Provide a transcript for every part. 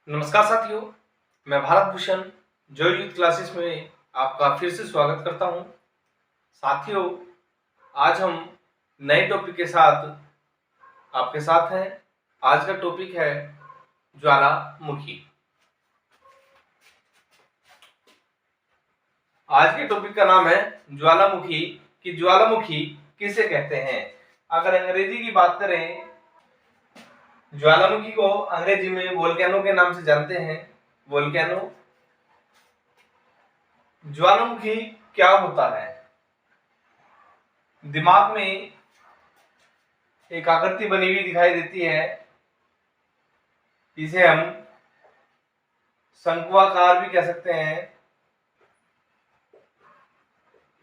नमस्कार साथियों, मैं Bharat Bhushan Joy youth classes में आपका फिर से स्वागत करता हूं। साथियों, आज हम नए टॉपिक के साथ आपके साथ हैं। आज का टॉपिक है ज्वालामुखी। आज के टॉपिक का नाम है ज्वालामुखी कि ज्वालामुखी किसे कहते हैं। अगर अंग्रेजी की बात करें, ज्वालामुखी को अंग्रेजी में वोल्केनो के नाम से जानते हैं। वोल्केनो। ज्वालामुखी क्या होता है? दिमाग में एक आकृति बनी हुई दिखाई देती है, इसे हम शंक्वाकार भी कह सकते हैं,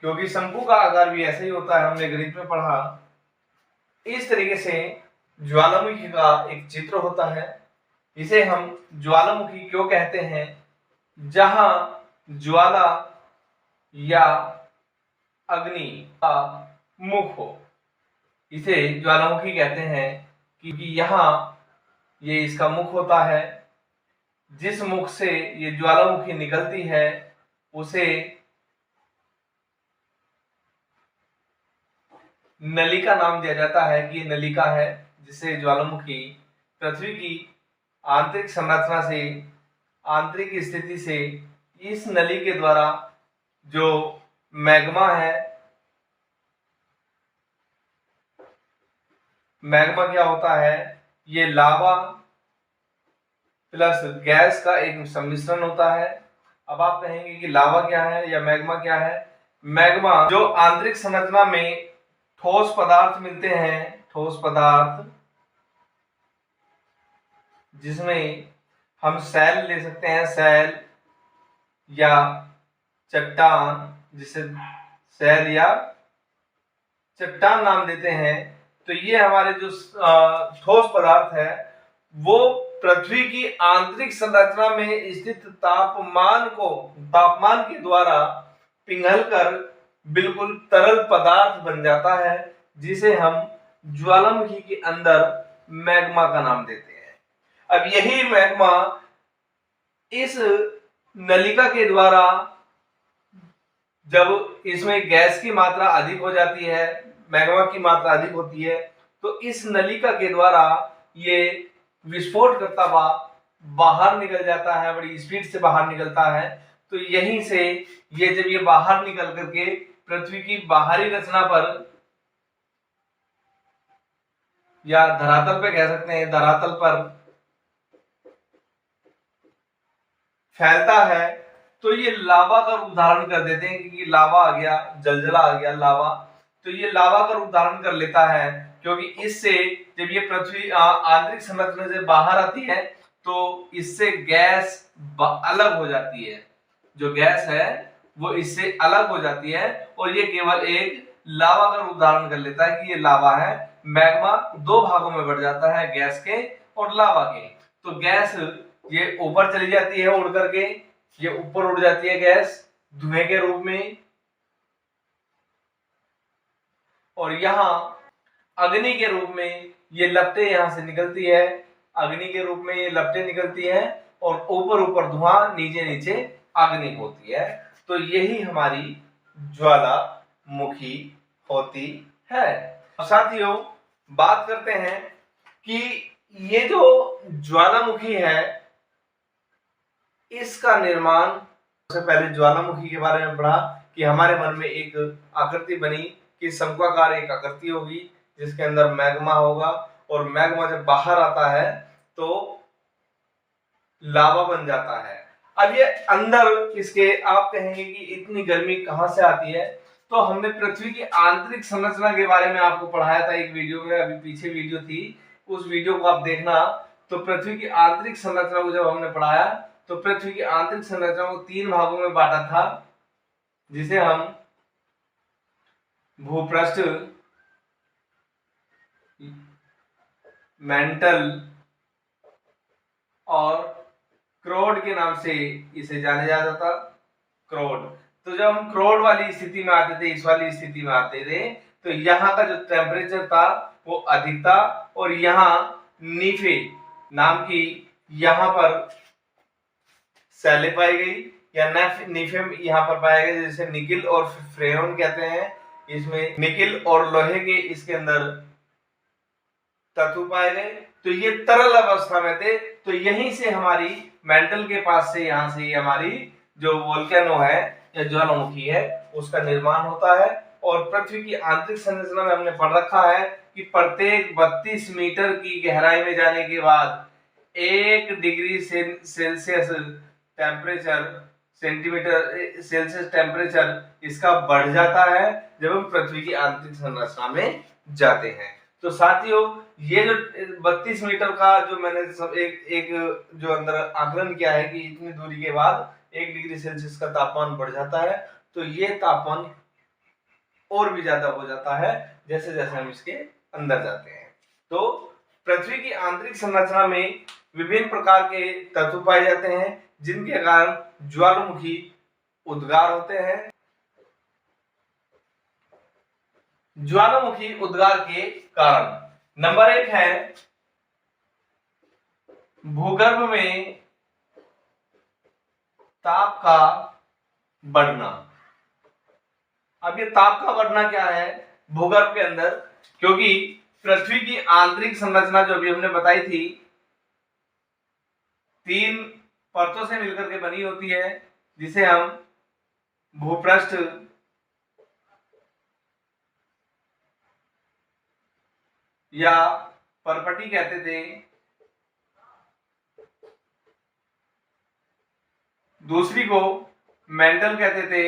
क्योंकि शंकु का आकार भी ऐसा ही होता है, हमने गणित में पढ़ा। इस तरीके से ज्वालामुखी का एक चित्र होता है। इसे हम ज्वालामुखी क्यों कहते हैं? जहां ज्वाला या अग्नि का मुख हो, इसे ज्वालामुखी कहते हैं, क्योंकि यहाँ ये इसका मुख होता है। जिस मुख से ये ज्वालामुखी निकलती है उसे नलिका नाम दिया जाता है कि ये नलिका है, जिससे ज्वालामुखी पृथ्वी की आंतरिक संरचना से, आंतरिक स्थिति से इस नली के द्वारा जो मैग्मा है, मैग्मा क्या होता है? ये लावा प्लस गैस का एक सम्मिश्रण होता है। अब आप कहेंगे कि लावा क्या है या मैग्मा क्या है? मैग्मा जो आंतरिक संरचना में ठोस पदार्थ मिलते हैं, ठोस पदार्थ जिसमें हम सेल ले सकते हैं, सेल या चट्टान, जिसे सेल या चट्टान नाम देते हैं। तो ये हमारे जो ठोस पदार्थ है वो पृथ्वी की आंतरिक संरचना में स्थित तापमान के द्वारा पिघलकर बिल्कुल तरल पदार्थ बन जाता है, जिसे हम ज्वालामुखी के अंदर मैग्मा का नाम देते हैं। अब यही मैग्मा इस नलिका के द्वारा, जब इसमें गैस की मात्रा अधिक हो जाती है, मैग्मा की मात्रा अधिक होती है, तो इस नलिका के द्वारा ये विस्फोट करता हुआ बाहर निकल जाता है, बड़ी स्पीड से बाहर निकलता है। तो यहीं से ये जब ये बाहर निकल करके पृथ्वी की बाहरी रचना पर या धरातल पे कह सकते हैं, धरातल पर फैलता है, तो ये लावा का रूप धारण कर देते हैं, क्योंकि लावा आ गया, जलजला आ गया, लावा। तो ये लावा का रूप धारण कर लेता है, क्योंकि इससे जब ये पृथ्वी आंतरिक संरचना से बाहर आती है तो इससे गैस अलग हो जाती है। जो गैस है वो इससे अलग हो जाती है और ये केवल एक लावा का रूप धारण कर लेता है कि ये लावा है। मैग्मा दो भागों में बढ़ जाता है, गैस के और लावा के। तो गैस ये ऊपर चली जाती है, उड़ करके ये ऊपर उड़ जाती है गैस धुएं के रूप में, और यहाँ अग्नि के रूप में ये लपटें यहां से निकलती है। अग्नि के रूप में ये लपटें निकलती है और ऊपर ऊपर धुआं, नीचे नीचे अग्नि होती है। तो यही हमारी ज्वालामुखी होती है। साथियों, बात करते हैं कि ये जो ज्वालामुखी है, इसका निर्माण, सबसे पहले ज्वालामुखी के बारे में पढ़ा कि हमारे मन में एक आकृति बनी कि शंक्वाकार एक आकृति होगी जिसके अंदर मैग्मा होगा, और मैग्मा जब बाहर आता है तो लावा बन जाता है। अब ये अंदर इसके, आप कहेंगे कि इतनी गर्मी कहां से आती है? तो हमने पृथ्वी की आंतरिक संरचना के बारे में आपको पढ़ाया था एक वीडियो में, अभी पीछे वीडियो थी, उस वीडियो को आप देखना। तो पृथ्वी की आंतरिक संरचना को जब हमने पढ़ाया तो पृथ्वी की आंतरिक संरचना को तीन भागों में बांटा था, जिसे हम भूपृष्ठ, मेंटल और क्रोड के नाम से इसे जाना जाता था। क्रोड। तो जब हम क्रोड वाली स्थिति में आते थे, इस वाली स्थिति में आते थे, तो यहाँ का जो टेम्परेचर था वो अधिक था, और यहाँ नीफे नाम की यहाँ पर सैले पाई गई या नीफेम यहाँ पर पाया गया, जैसे निकिल और फ्रेयन कहते हैं। इसमें निकिल और लोहे के इसके अंदर तत्व पाए गए। तो ये तरल अवस्था में थे। तो यहीं से हमारी मेंटल के पास से यहाँ से हमारी जो वोल्केनो है या ज्वालामुखी है उसका निर्माण होता है। और पृथ्वी की आंतरिक संरचना में हमने पढ़ रखा है कि प्रत्येक 32 मीटर की गहराई में जाने के बाद 1 degree Celsius temperature centimetre Celsius temperature इसका बढ़ जाता है जब हम पृथ्वी की आंतरिक संरचना में जाते हैं। तो साथियों, ये जो 32 मीटर का जो मैंने सब एक जो अंदर आकलन किया है कि इतनी दूरी के बाद 1 डिग्री सेल्सियस का तापमान बढ़ जाता है, तो ये तापमान और भी ज्यादा हो जाता है जैसे जैसे हम इसके अंदर जाते हैं। तो पृथ्वी की आंतरिक संरचना में विभिन्न प्रकार के तत्व पाए जाते हैं जिनके कारण ज्वालामुखी उद्गार होते हैं। ज्वालामुखी उद्गार के कारण नंबर 1 है भूगर्भ में ताप का बढ़ना। अब ये ताप का बढ़ना क्या है भूगर्भ के अंदर, क्योंकि पृथ्वी की आंतरिक संरचना जो अभी हमने बताई थी 3 परतों से मिलकर के बनी होती है, जिसे हम भूपृष्ठ, या परपटी कहते थे, दूसरी को मेंटल कहते थे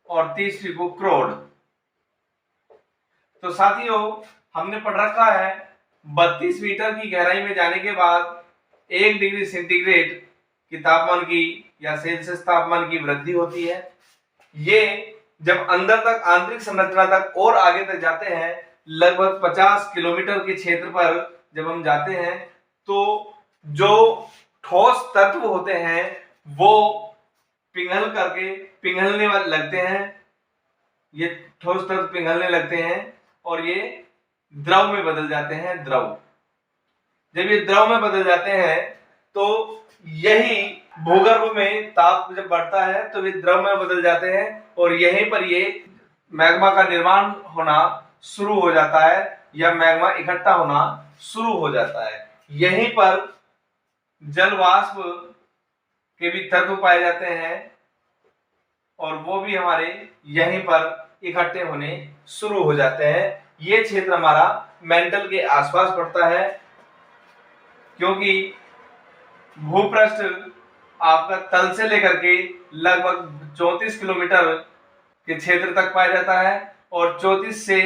और तीसरी को क्रोड। तो साथियों, हमने पढ़ रखा है 32 मीटर की गहराई में जाने के बाद 1 डिग्री सेंटीग्रेड की तापमान की या सेल्सियस तापमान की वृद्धि होती है। ये जब अंदर तक आंतरिक संरचना तक और आगे तक जाते हैं, लगभग 50 किलोमीटर के क्षेत्र पर जब हम जाते हैं, तो जो ठोस तत्व होते हैं वो पिघलने वाले लगते हैं। ये ठोस तत्व पिघलने लगते हैं और ये द्रव में बदल जाते हैं। द्रव जब ये द्रव में बदल जाते हैं तो यही भूगर्भ में ताप जब बढ़ता है तो ये द्रव में बदल जाते हैं और यहीं पर ये मैग्मा का निर्माण होना शुरू हो जाता है या मैग्मा इकट्ठा होना शुरू हो जाता है। यहीं पर जल वाष्प के भी तत्व पाए जाते हैं और वो भी हमारे यहीं पर इकट्ठे होने शुरू हो जाते हैं। ये क्षेत्र हमारा मेंटल के आसपास पड़ता है, क्योंकि भूपृष्ठ आपका तल से लेकर के लगभग 34 किलोमीटर के क्षेत्र तक पाया जाता है और 34 से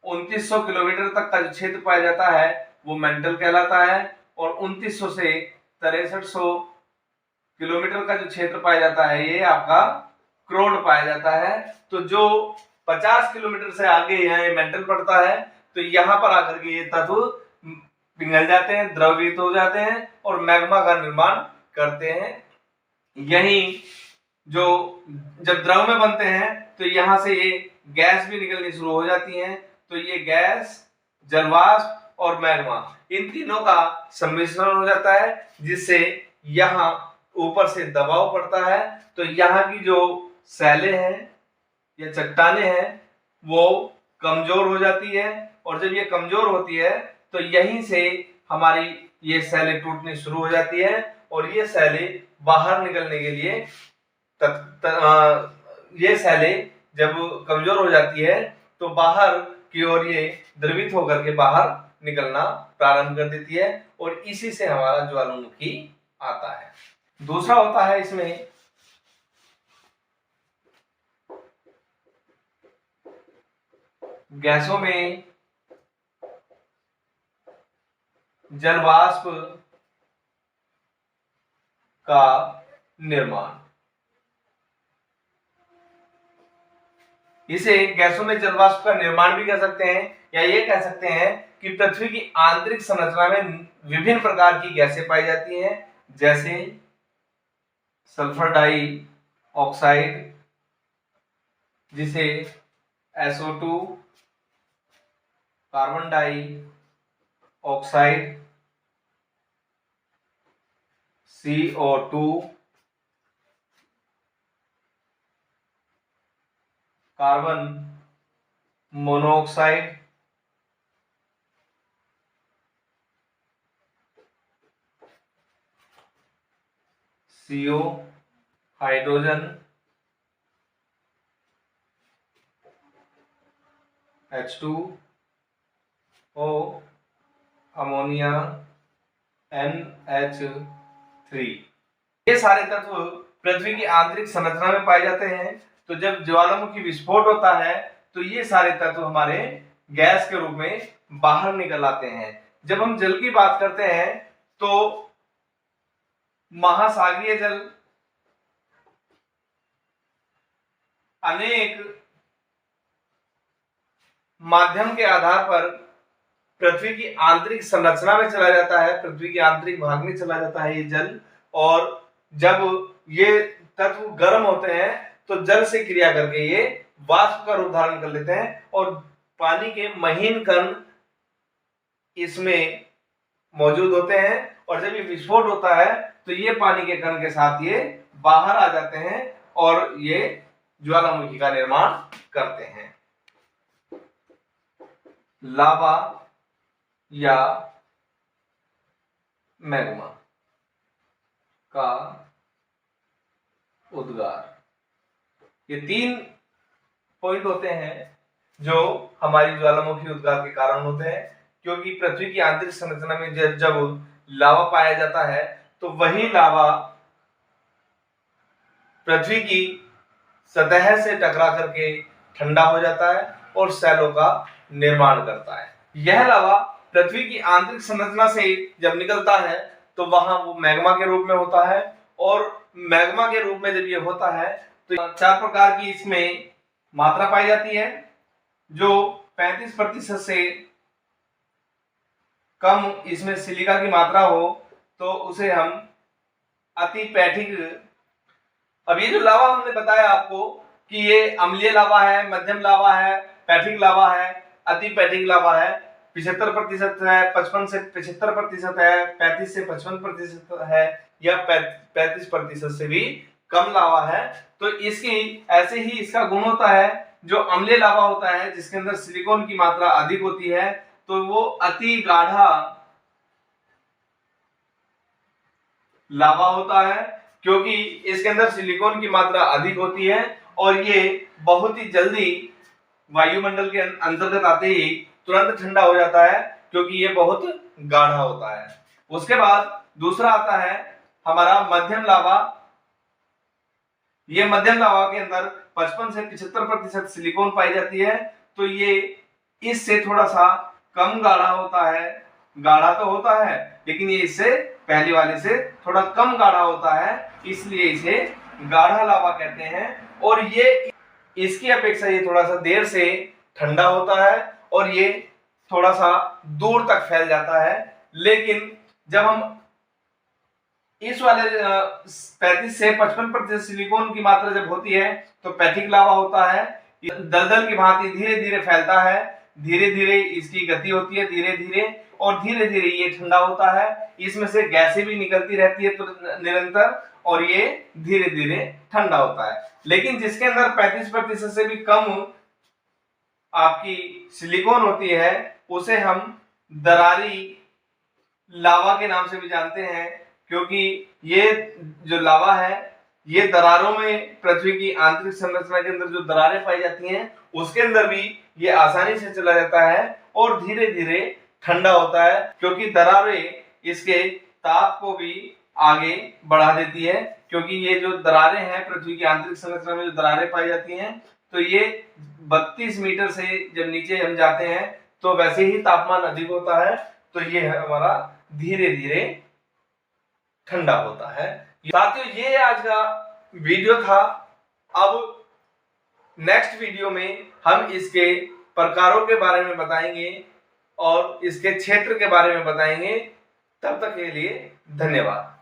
2900 किलोमीटर तक का जो क्षेत्र पाया जाता है वो मेंटल कहलाता है और 2900 से 6300 किलोमीटर का जो क्षेत्र पाया जाता है ये आपका क्रोड पाया जाता है। तो जो 50 किलोमीटर से आगे यहाँ मेंटल पड़ता है, तो यहाँ पर आकर के ये तत्व पिघल जाते हैं, द्रवीभूत हो जाते हैं और मैग्मा का निर्माण करते हैं। यही जो जब द्रव में बनते हैं तो यहाँ से ये गैस भी निकलनी शुरू हो जाती है। तो ये गैस, जलवाष्प और मैग्मा इन तीनों का सम्मिश्रण हो जाता है, जिससे यहाँ ऊपर से दबाव पड़ता है। तो यहाँ की जो सैले हैं या चट्टाने हैं वो कमजोर हो जाती है और जब ये कमजोर होती है तो यहीं से हमारी ये सैले टूटनी शुरू हो जाती है और ये सैले बाहर निकलने के लिए ये सैले जब कमजोर हो जाती है तो बाहर की ओर ये द्रवित होकर के बाहर निकलना प्रारंभ कर देती है और इसी से हमारा ज्वालामुखी आता है। दूसरा होता है इसमें गैसों में जलवाष्प का निर्माण। इसे गैसों में जलवाष्प का निर्माण भी कह सकते हैं या ये कह सकते हैं कि पृथ्वी की आंतरिक संरचना में विभिन्न प्रकार की गैसें पाई जाती हैं, जैसे सल्फर डाई ऑक्साइड जिसे SO2, carbon dioxide CO2 carbon monoxide, CO hydrogen, H2O ammonia, NH3। ये सारे तत्व पृथ्वी की आंतरिक संरचना में पाए जाते हैं। तो जब ज्वालामुखी विस्फोट होता है तो ये सारे तत्व हमारे गैस के रूप में बाहर निकल आते हैं। जब हम जल की बात करते हैं तो महासागरीय जल अनेक माध्यम के आधार पर पृथ्वी की आंतरिक संरचना में चला जाता है, पृथ्वी के आंतरिक भाग में चला जाता है ये जल। और जब ये तत्व गर्म होते हैं तो जल से क्रिया करके ये वाष्प का रूप धारण कर लेते हैं और पानी के महीन कण इसमें मौजूद होते हैं। और जब ये विस्फोट होता है तो ये पानी के कण के साथ ये बाहर आ जाते हैं और ये ज्वालामुखी का निर्माण करते हैं। लावा या मैग्मा का उद्गार, ये 3 पॉइंट होते हैं जो हमारी ज्वालामुखी उद्गार के कारण होते हैं। क्योंकि पृथ्वी की आंतरिक संरचना में जब लावा पाया जाता है तो वही लावा पृथ्वी की सतह से टकरा करके ठंडा हो जाता है और सैलों का निर्माण करता है। यह लावा पृथ्वी की आंतरिक संरचना से जब निकलता है तो वहां वो मैग्मा के रूप में होता है। और मैग्मा के रूप में जब ये होता है तो 4 प्रकार की इसमें मात्रा पाई जाती है। जो 35% से कम इसमें सिलिका की मात्रा हो तो उसे हम अतिपैठिक। अब ये जो लावा हमने बताया आपको कि ये अम्लीय लावा है, मध्यम लावा है, पैठिक लावा है, अतिपैठिक लावा है। 75% है, 55 से 75% है, 35 से 55% है या 35% से भी कम लावा है। तो इसकी ऐसे ही इसका गुण होता है। जो अम्लीय लावा होता है जिसके अंदर सिलिकॉन की मात्रा अधिक होती है तो वो अति गाढ़ा लावा होता है, क्योंकि इसके अंदर सिलिकॉन की मात्रा अधिक होती है और ये बहुत ही जल्दी वायुमंडल के अंतर्गत आते ही तुरंत ठंडा हो जाता है, क्योंकि ये बहुत गाढ़ा होता है। उसके बाद दूसरा आता है हमारा मध्यम लावा। ये मध्यम लावा के अंदर 55 से 75% सिलिकॉन पाई जाती है। तो ये इससे थोड़ा सा कम गाढ़ा होता है। गाढ़ा तो होता है लेकिन ये इससे पहले वाले से थोड़ा कम गाढ़ा होता है, इसलिए इसे गाढ़ा लावा कहते हैं। और ये इसकी अपेक्षा ये थोड़ा सा देर से ठंडा होता है और ये थोड़ा सा दूर तक फैल जाता है। लेकिन जब हम इस वाले 35 से 55% सिलिकॉन की मात्रा जब होती है तो पैठिक लावा होता है। दलदल की भांति धीरे धीरे फैलता है, धीरे धीरे इसकी गति होती है, धीरे धीरे और धीरे धीरे ये ठंडा होता है। इसमें से गैसें भी निकलती रहती है तो निरंतर, और ये धीरे धीरे ठंडा होता है। लेकिन जिसके अंदर 35% से भी कम आपकी सिलिकॉन होती है उसे हम दरारी लावा के नाम से भी जानते हैं, क्योंकि ये जो लावा है ये दरारों में पृथ्वी की आंतरिक संरचना के अंदर जो दरारें पाई जाती हैं उसके अंदर भी ये आसानी से चला जाता है और धीरे धीरे ठंडा होता है, क्योंकि दरारें इसके ताप को भी आगे बढ़ा देती है। क्योंकि ये जो दरारें हैं पृथ्वी की आंतरिक संरचना में जो दरारें पाई जाती हैं तो ये 32 मीटर से जब नीचे हम जाते हैं तो वैसे ही तापमान अधिक होता है, तो ये हमारा धीरे धीरे ठंडा होता है। साथियों, ये आज का वीडियो था। अब नेक्स्ट वीडियो में हम इसके प्रकारों के बारे में बताएंगे और इसके क्षेत्र के बारे में बताएंगे। तब तक के लिए धन्यवाद।